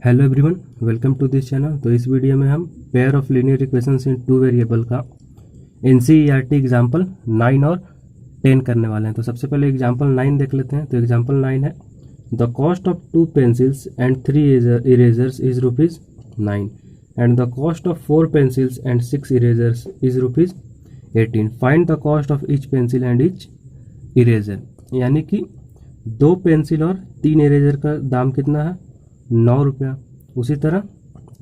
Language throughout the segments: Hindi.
Hello everyone, welcome to this channel. तो इस वीडियो में हम pair of linear equations in two variable का एनसीईआरटी एग्जाम्पल 9 और 10 करने वाले हैं। तो सबसे पहले एग्जाम्पल 9 देख लेते हैं। तो एग्जाम्पल 9 है the cost of 2 pencils and 3 erasers is ₹9 and the cost of 4 pencils and 6 erasers is ₹18। Find the cost of each pencil and each eraser. यानी कि 2 पेंसिल और 3 इरेजर का दाम कितना है? 9 रुपया। उसी तरह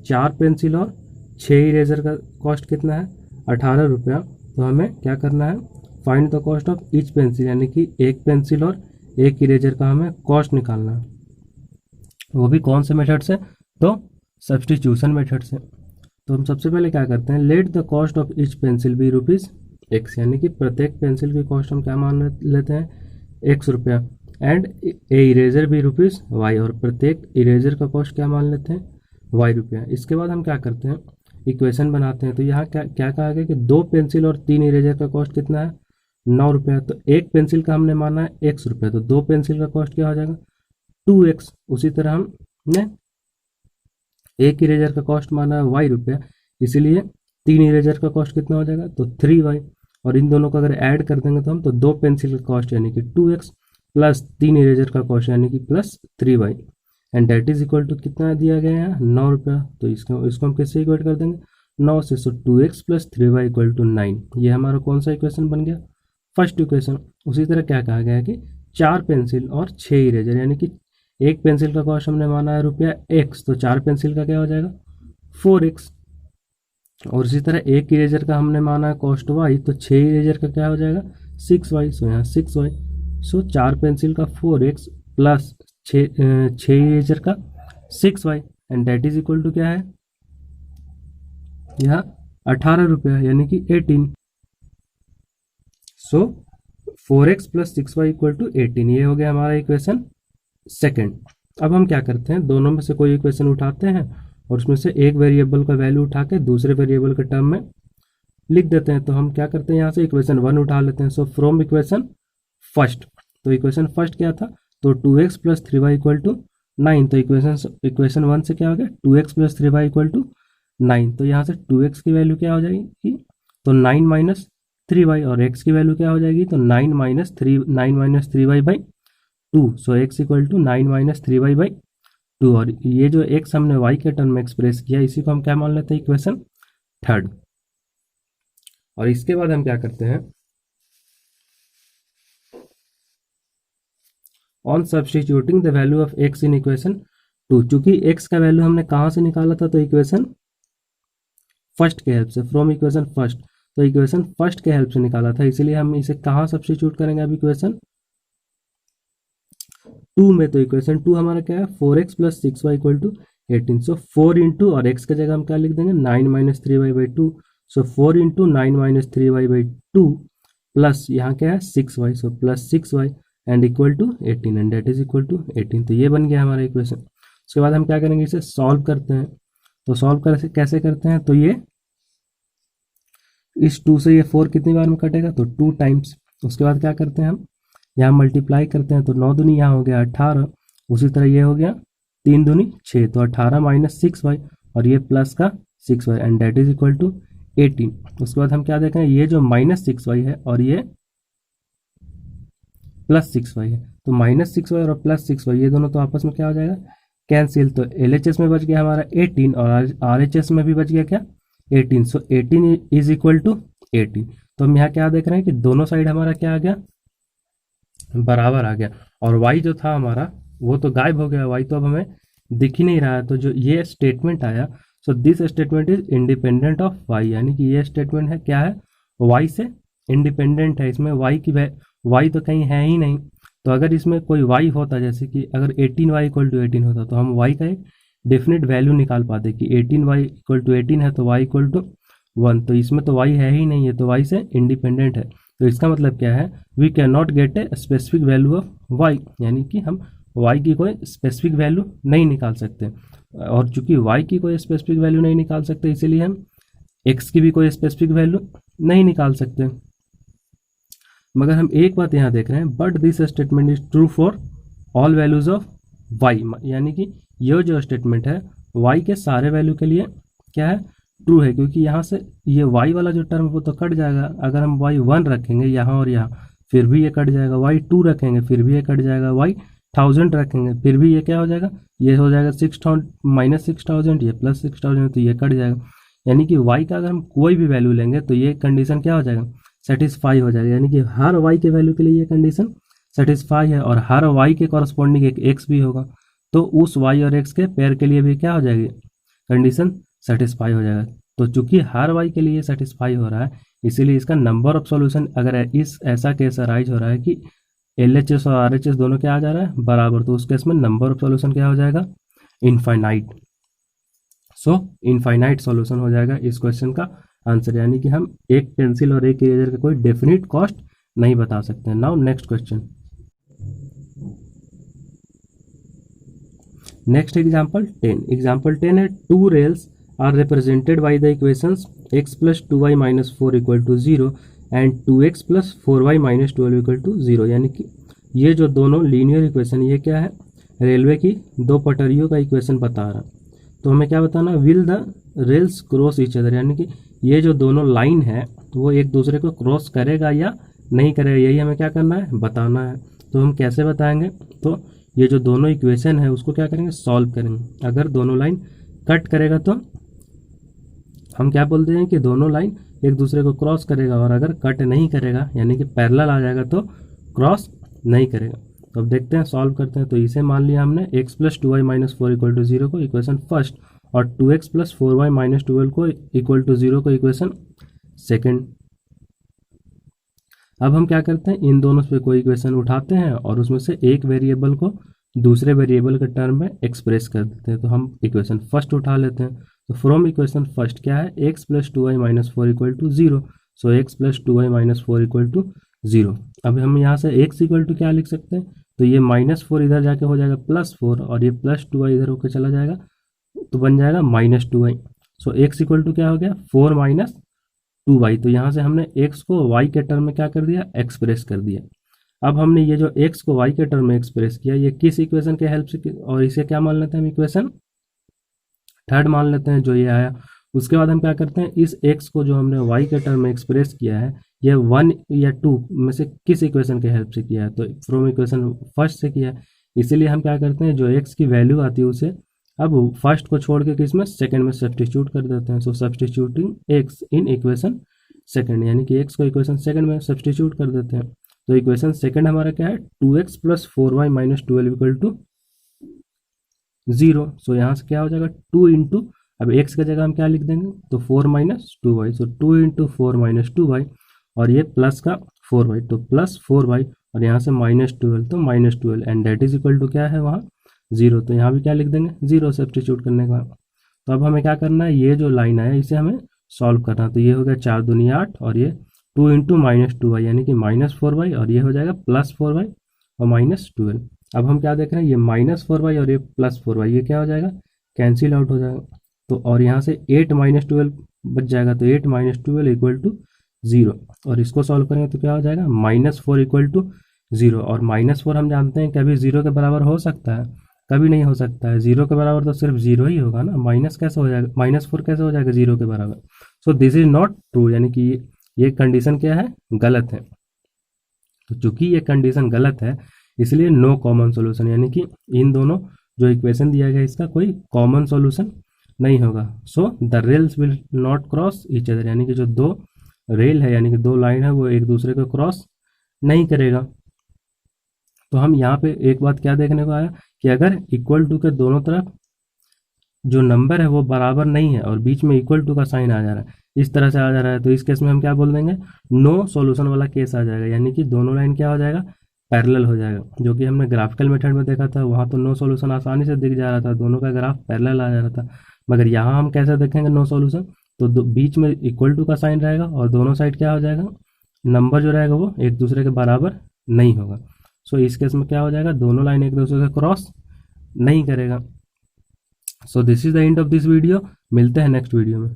4 पेंसिल और 6 इरेजर का कॉस्ट कितना है? 18 रुपया। तो हमें क्या करना है? Find the cost of each pencil, यानी कि एक पेंसिल और एक इरेजर का हमें कॉस्ट निकालना है। वो भी कौन से मेथड से? तो सब्सटीट्यूशन मेथड से। तो हम सबसे पहले क्या करते हैं, let the cost of each pencil be ₹x, यानी कि प्रत्येक पेंसिल की कॉस्ट हम क्या मान लेते हैं? x रुपया। एंड ए इरेजर भी ₹y, और प्रत्येक इरेजर का कॉस्ट क्या मान लेते हैं? y रुपया। इसके बाद हम क्या करते हैं, इक्वेशन बनाते हैं। तो यहाँ क्या कहा गया कि 2 पेंसिल और 3 इरेजर का कॉस्ट कितना है? 9 रुपया। तो एक पेंसिल का हमने माना है x रुपया, तो 2 पेंसिल का कॉस्ट क्या हो जाएगा? 2x। उसी तरह हमने एक इरेजर का कॉस्ट माना है y रुपया, इसीलिए 3 इरेजर का कॉस्ट कितना हो जाएगा? तो 3y। और इन दोनों को अगर ऐड कर देंगे तो हम, तो 2 पेंसिल का कॉस्ट यानी कि 2x प्लस 3 इरेजर का कॉस्ट यानी कि plus 3y, and that is equal to कितना दिया गया है? 9 रुपया। तो इसको हम किससे इक्वेट कर देंगे? 9 से। So 2x plus 3y equal to 9। ये हमारा कौन सा इक्वेशन बन गया? First equation. उसी तरह क्या कहा गया है कि 4 पेंसिल और 6 इरेजर, यानी कि एक पेंसिल का कॉस्ट हमने माना है ₹x, तो 4 पेंसिल का क्या हो जाएगा? 4x। और इसी तरह एक इरेजर का हमने माना है कॉस्ट y, तो 6 इरेजर का क्या हो जाएगा? 6y। सो यहाँ 6y। सो 4 पेंसिल का 4x प्लस 6 इरेजर का 6y, and that is equal to क्या है? यहाँ 18 रुपया, यानी कि 18। So 4x plus 6y equal to 18। ये हो गया हमारा इक्वेशन सेकेंड। अब हम क्या करते हैं, दोनों में से कोई इक्वेशन उठाते हैं और उसमें से एक वेरिएबल का वैल्यू उठा के दूसरे वेरिएबल के टर्म में लिख देते हैं। तो हम क्या करते हैं, यहाँ से इक्वेशन 1 उठा लेते हैं। सो फ्रॉम इक्वेशन फर्स्ट, तो इक्वेशन फर्स्ट क्या था? तो 2x plus 3y equal to 9। तो इक्वेशन 1 से क्या हो गया? 2x plus 3y equal to 9। तो यहाँ से 2x की वैल्यू क्या हो जाएगी? तो 9 माइनस 3y, और x की वैल्यू क्या हो जाएगी? तो 9 minus 3y by 2। So x equal to 9 minus 3y by 2। और ये जो x हमने y के टर्म में एक्सप्रेस किया, इसी को हम क्या मान लेते हैं? Equation third. और इसके बाद हम क्या करते हैं, on substituting the value of x in equation 2। चूंकि x का वैल्यू हमने कहाँ से निकाला था? तो इक्वेशन फर्स्ट के हेल्प से, फ्रॉम इक्वेशन फर्स्ट। तो इक्वेशन फर्स्ट के हेल्प से निकाला था, इसीलिए हम इसे कहाँ सब्सटीट्यूट करेंगे? अब इक्वेशन 2 में। तो इक्वेशन 2 हमारा क्या है? 4x plus 6y equal to 18। So 4 into, और x की जगह हम क्या लिख देंगे? 9 minus 3y by 2। So 4 into 9 minus 3y by 2 plus यहाँ क्या है? 6y। So plus 6y and equal to 18, and that is equal to 18। तो ये बन गया हमारा इक्वेशन। उसके बाद हम क्या करेंगे, इसे सॉल्व करते हैं। तो सॉल्व कैसे करते हैं? तो ये इस 2 से ये 4 कितनी बार में कटेगा? तो 2 टाइम्स। उसके बाद क्या करते हैं, हम यहाँ मल्टीप्लाई करते हैं। तो 9 दूनी यहाँ हो गया 18। उसी तरह ये हो गया 3 दूनी 6, तो 18 माइनस 6y, और ये प्लस का 6y, and that is equal to 18। उसके बाद हम क्या देख रहे हैं, ये जो माइनस 6y है और ये प्लस 6y है, तो माइनस 6y और प्लस 6y ये दोनों तो आपस में क्या हो जाएगा? कैंसिल। तो LHS में बच गया हमारा 18, और RHS में भी बच गया क्या? 18। सो 18 इज इक्वल टू 18। तो हम यहाँ क्या देख रहे हैं कि दोनों साइड हमारा क्या आ गया? बराबर आ गया। और y जो था हमारा वो तो गायब हो गया, y तो अब हमें दिख ही नहीं रहा है। तो जो ये स्टेटमेंट आया, so this statement is independent of y, यानी कि ये स्टेटमेंट है क्या है? y से इंडिपेंडेंट है। इसमें y तो कहीं है ही नहीं। तो अगर इसमें कोई y होता, जैसे कि अगर 18y इक्वल टू 18 होता, तो हम y का एक डेफिनेट वैल्यू निकाल पाते कि 18y इक्वल टू 18 है तो y इक्वल टू 1। तो इसमें तो y है ही नहीं है, तो y से इंडिपेंडेंट है। तो इसका मतलब क्या है? We can not get a specific value of y, यानी कि हम y की कोई स्पेसिफिक वैल्यू नहीं निकाल सकते। और चूंकि y की कोई स्पेसिफिक वैल्यू नहीं निकाल सकते, इसीलिए हम x की भी कोई स्पेसिफिक वैल्यू नहीं निकाल सकते। मगर हम एक बात यहाँ देख रहे हैं, but this statement is true for all values of y, यानी कि ये जो स्टेटमेंट है y के सारे वैल्यू के लिए क्या है, ट्रू है, क्योंकि यहाँ से ये y वाला जो टर्म वो तो कट जाएगा। अगर हम y1 रखेंगे यहाँ और यहाँ फिर भी ये कट जाएगा, y2 रखेंगे फिर भी ये कट जाएगा, y1000 रखेंगे फिर भी ये क्या हो जाएगा, ये हो जाएगा 6000 -6000, ये +6000, तो ये कट जाएगा। यानी कि y का अगर हम कोई भी वैल्यू लेंगे तो ये कंडीशन क्या हो जाएगा, सेटिस्फाई हो जाएगा। यानी कि हर y के वैल्यू के लिए ये कंडीशन सेटिस्फाई है, और हर y के कॉरस्पॉन्डिंग एक x भी होगा, तो उस y और x के पेयर के लिए भी क्या हो जाएगी, कंडीशन सेटिस्फाई हो जाएगा। तो चूंकि हर y के लिए सेटिस्फाई हो रहा है, इसीलिए इसका नंबर ऑफ सॉल्यूशन, अगर इस ऐसा केस अराइज हो रहा है कि LHS और RHS दोनों क्या आ जा रहा है बराबर, तो उस केस में नंबर ऑफ सॉल्यूशन क्या हो जाएगा, इनफाइनाइट। सो इनफाइनाइट सॉल्यूशन हो जाएगा इस क्वेश्चन का आंसर। यानी कि हम एक पेंसिल और एक इरेजर का कोई डेफिनिट कॉस्ट नहीं बता सकते। Now next question, next example 10। Example 10 है, two rails are represented by the equations x + 2y - 4 = 0 and 2x + 4y - 12 = 0। यानी कि ये जो दोनों लीनियर इक्वेशन, ये क्या है, रेलवे की दो पटरियों का इक्वेशन बता रहा। तो हमें क्या बताना, will the rails cross each other, यानी कि ये जो दोनों लाइन है वो एक दूसरे को क्रॉस करेगा या नहीं करेगा, यही हमें क्या करना है, बताना है। तो हम कैसे बताएंगे, तो ये जो दोनों इक्वेशन है उसको क्या करेंगे, सॉल्व करेंगे। अगर दोनों लाइन कट करेगा तो हम क्या बोलते हैं कि दोनों लाइन एक दूसरे को क्रॉस करेगा, और अगर कट नहीं करेगा यानी कि पैरेलल आ जाएगा तो क्रॉस नहीं करेगा। तो अब देखते हैं, सॉल्व करते हैं। तो इसे मान लिया हमने x + 2y - 4 = 0 को इक्वेशन फर्स्ट, और 2x + 4y - 12 को = 0 को इक्वेशन सेकंड। अब हम क्या करते हैं, इन दोनों से कोई इक्वेशन उठाते हैं और उसमें से एक वेरिएबल को दूसरे वेरिएबल के टर्म में एक्सप्रेस कर देते हैं। तो हम इक्वेशन फर्स्ट उठा लेते हैं। तो फ्रॉम इक्वेशन फर्स्ट क्या है, x + 2y - 4 = 0। सो x + 2y - 4 = 0। अब हम यहाँ से x = क्या लिख सकते हैं, तो ये -4 इधर जाके हो जाएगा +4, और ये +2y इधर होकर चला जाएगा तो बन जाएगा -2y। सो x = क्या हो गया, 4 - 2y। तो यहाँ से हमने x को y के टर्म में क्या कर दिया, एक्सप्रेस कर दिया। अब हमने ये जो x को y के टर्म में एक्सप्रेस किया, ये किस इक्वेशन के हेल्प से, और इसे क्या मान लेते हैं हम, इक्वेशन थर्ड मान लेते हैं जो ये आया। उसके बाद हम क्या करते हैं, इस x को जो हमने y के टर्म में एक्सप्रेस किया है, ये 1 या 2 में से किस इक्वेशन के हेल्प से किया है, तो फ्रॉम इक्वेशन फर्स्ट से किया है। इसीलिए हम क्या करते हैं, जो x की वैल्यू आती है उसे अब फर्स्ट को छोड़ के किस में, सेकंड में सब्स्टिट्यूट कर देते हैं। So substituting x in equation second, यानी कि x को इक्वेशन सेकंड में सब्स्टिट्यूट कर देते हैं। तो इक्वेशन सेकंड हमारा क्या है, 2x + 4y - 12 = 0। सो यहाँ से क्या हो जाएगा, 2 इंटू, अब x की जगह हम क्या लिख देंगे, तो 4 - 2y। सो 2 × 4 - 2y, और ये प्लस का 4y, तो +4y, और यहाँ से -12 तो -12, and that is equal to क्या है वहाँ 0। तो यहाँ भी क्या लिख देंगे, 0 सब्स्टिट्यूट करने के बाद। तो अब हमें क्या करना है, ये जो लाइन है इसे हमें सॉल्व करना है। तो ये हो गया 4 दूनी 8, और ये 2 × -2y यानी कि -4y, और ये हो जाएगा +4y और -12। अब हम क्या देख रहे हैं, ये -4y और ये +4y, ये क्या हो जाएगा, कैंसिल आउट हो जाएगा। तो और यहाँ से 8 - 12 बच जाएगा, तो 8 - 12 = 0। और इसको सॉल्व करेंगे तो क्या हो जाएगा, -4 = 0। और -4 हम जानते हैं कभी 0 के बराबर हो सकता है, कभी नहीं हो सकता है। 0 के बराबर तो सिर्फ 0 ही होगा ना, माइनस कैसे हो जाएगा, -4 कैसे हो जाएगा 0 के बराबर। So this is not true, यानी कि ये कंडीशन क्या है, गलत है। तो चूंकि ये कंडीशन गलत है, इसलिए नो कॉमन सॉल्यूशन, यानी कि इन दोनों जो इक्वेशन दिया गया इसका कोई कॉमन सॉल्यूशन नहीं होगा। So the rails will not cross each other, यानी कि जो दो रेल है यानी कि दो लाइन है वो एक दूसरे को क्रॉस नहीं करेगा। तो हम यहाँ पे एक बात क्या देखने को आया कि अगर इक्वल टू के दोनों तरफ जो नंबर है वो बराबर नहीं है और बीच में इक्वल टू का साइन आ जा रहा है, इस तरह से आ जा रहा है, तो इस केस में हम क्या बोल देंगे, नो सॉल्यूशन वाला केस आ जाएगा। यानी कि दोनों लाइन क्या हो जाएगा, पैरेलल हो जाएगा। जो कि हमने ग्राफिकल मेथड में देखा था, वहाँ तो नो सॉल्यूशन आसानी से दिख जा रहा था, दोनों का ग्राफ पैरेलल आ जा रहा था। मगर यहाँ हम कैसे देखेंगे नो सॉल्यूशन, तो बीच में इक्वल टू का साइन रहेगा और दोनों साइड क्या हो जाएगा, नंबर जो रहेगा वो एक दूसरे के बराबर नहीं होगा। सो इस केस में क्या हो जाएगा, दोनों लाइन एक दूसरे से क्रॉस नहीं करेगा। So this is the end of this video, मिलते हैं नेक्स्ट वीडियो में।